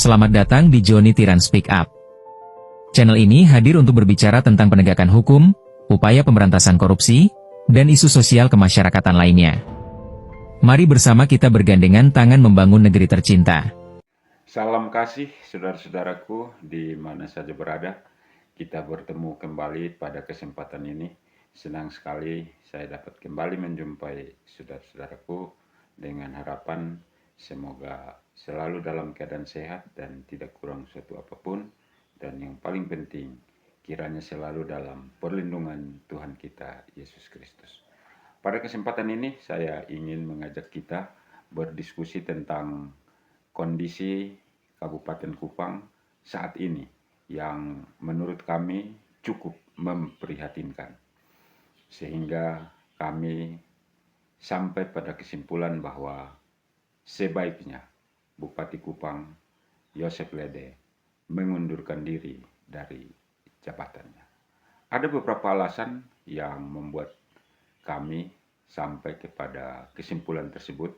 Selamat datang di Joni Tiran Speak Up. Channel ini hadir untuk berbicara tentang penegakan hukum, upaya pemberantasan korupsi, dan isu sosial kemasyarakatan lainnya. Mari bersama kita bergandengan tangan membangun negeri tercinta. Salam kasih saudara-saudaraku di mana saja berada. Kita bertemu kembali pada kesempatan ini. Senang sekali saya dapat kembali menjumpai saudara-saudaraku dengan harapan semoga selalu dalam keadaan sehat dan tidak kurang suatu apapun. Dan yang paling penting, kiranya selalu dalam perlindungan Tuhan kita, Yesus Kristus. Pada kesempatan ini saya ingin mengajak kita berdiskusi tentang kondisi Kabupaten Kupang saat ini yang menurut kami cukup memprihatinkan. Sehingga kami sampai pada kesimpulan bahwa sebaiknya Bupati Kupang Yosep Lede mengundurkan diri dari jabatannya. Ada beberapa alasan yang membuat kami sampai kepada kesimpulan tersebut,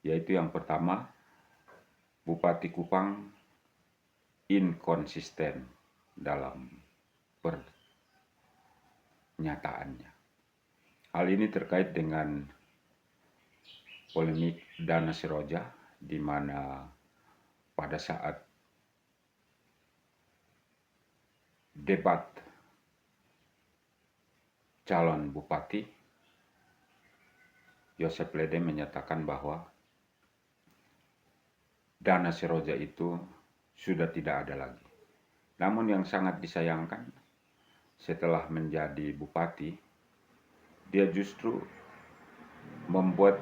yaitu yang pertama, Bupati Kupang inkonsisten dalam pernyataannya. Hal ini terkait dengan polemik Dana Seroja, di mana pada saat debat calon bupati, Yosep Lede menyatakan bahwa Dana Seroja itu sudah tidak ada lagi. Namun yang sangat disayangkan, setelah menjadi bupati, dia justru membuat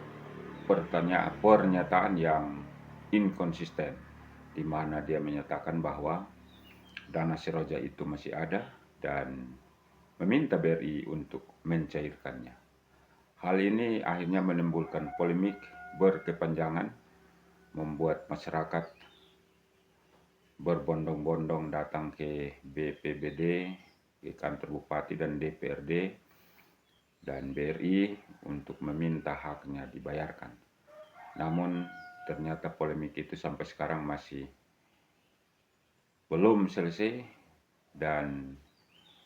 pernyataan yang inkonsisten, di mana dia menyatakan bahwa Dana Seroja itu masih ada dan meminta BRI untuk mencairkannya. Hal ini akhirnya menimbulkan polemik berkepanjangan, membuat masyarakat berbondong-bondong datang ke BPBD, ke kantor bupati dan DPRD dan BRI untuk meminta haknya dibayarkan. Namun ternyata polemik itu sampai sekarang masih belum selesai, dan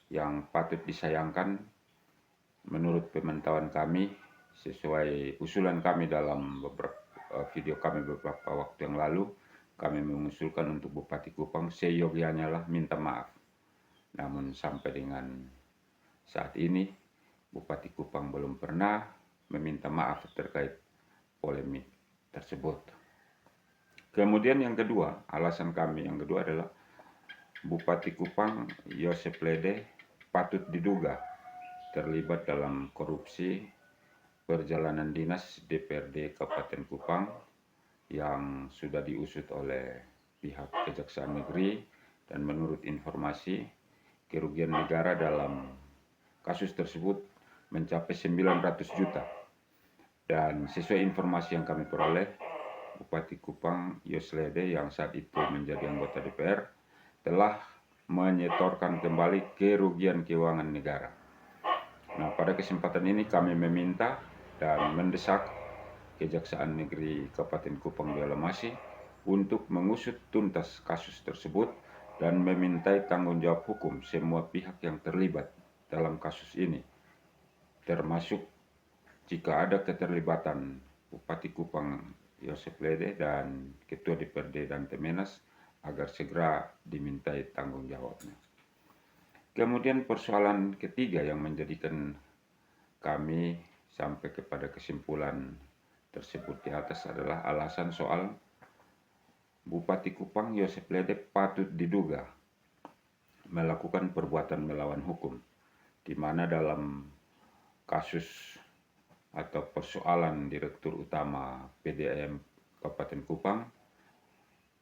yang patut disayangkan menurut pemantauan kami, sesuai usulan kami dalam beberapa video kami beberapa waktu yang lalu, kami mengusulkan untuk Bupati Kupang seyogyanya lah minta maaf. Namun sampai dengan saat ini Bupati Kupang belum pernah meminta maaf terkait polemik tersebut. Kemudian yang kedua, alasan kami yang kedua adalah Bupati Kupang Yosep Lede patut diduga terlibat dalam korupsi perjalanan dinas DPRD Kabupaten Kupang yang sudah diusut oleh pihak Kejaksaan Negeri, dan menurut informasi kerugian negara dalam kasus tersebut mencapai 900 juta. Dan sesuai informasi yang kami peroleh, Bupati Kupang Yosep Lede yang saat itu menjadi anggota DPR telah menyetorkan kembali kerugian keuangan negara. Nah, pada kesempatan ini kami meminta dan mendesak Kejaksaan Negeri Kabupaten Kupang Dialamasi untuk mengusut tuntas kasus tersebut dan memintai tanggung jawab hukum semua pihak yang terlibat dalam kasus ini, termasuk jika ada keterlibatan Bupati Kupang Yosep Lede dan Ketua DPRD dan Temenas, agar segera dimintai tanggung jawabnya. Kemudian persoalan ketiga yang menjadikan kami sampai kepada kesimpulan tersebut di atas adalah alasan soal Bupati Kupang Yosep Lede patut diduga melakukan perbuatan melawan hukum, di mana dalam kasus atau persoalan Direktur Utama PDAM Kabupaten Kupang,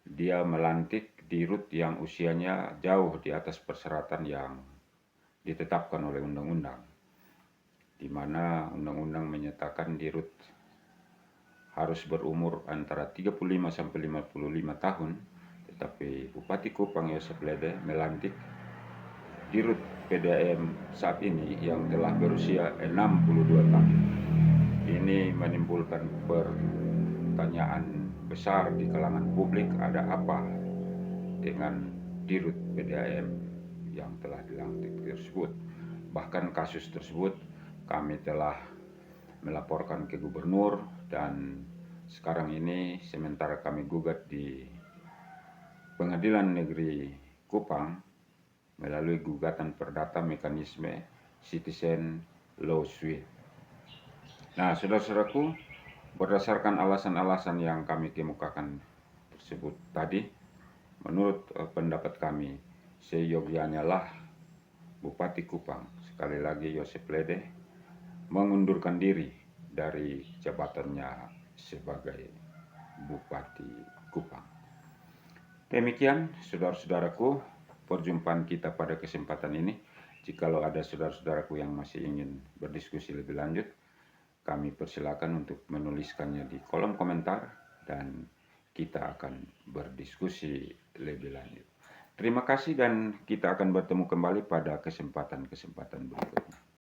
dia melantik dirut yang usianya jauh di atas persyaratan yang ditetapkan oleh undang-undang, di mana undang-undang menyatakan dirut harus berumur antara 35 sampai 55 tahun, tetapi Bupati Kupang Yosep Lede melantik dirut PDAM saat ini yang telah berusia 62 tahun. Ini menimbulkan pertanyaan besar di kalangan publik, ada apa dengan Dirut PDAM yang telah dilantik tersebut. Bahkan kasus tersebut kami telah melaporkan ke gubernur, dan sekarang ini sementara kami gugat di Pengadilan Negeri Kupang melalui gugatan perdata mekanisme Citizen Lawsuit. Nah, saudara-saudaraku, berdasarkan alasan-alasan yang kami kemukakan tersebut tadi, menurut pendapat kami, seyogianya lah Bupati Kupang, sekali lagi Yosep Lede, mengundurkan diri dari jabatannya sebagai Bupati Kupang. Demikian, saudara-saudaraku, perjumpaan kita pada kesempatan ini. Jikalau ada saudara-saudaraku yang masih ingin berdiskusi lebih lanjut, kami persilakan untuk menuliskannya di kolom komentar dan kita akan berdiskusi lebih lanjut. Terima kasih dan kita akan bertemu kembali pada kesempatan-kesempatan berikutnya.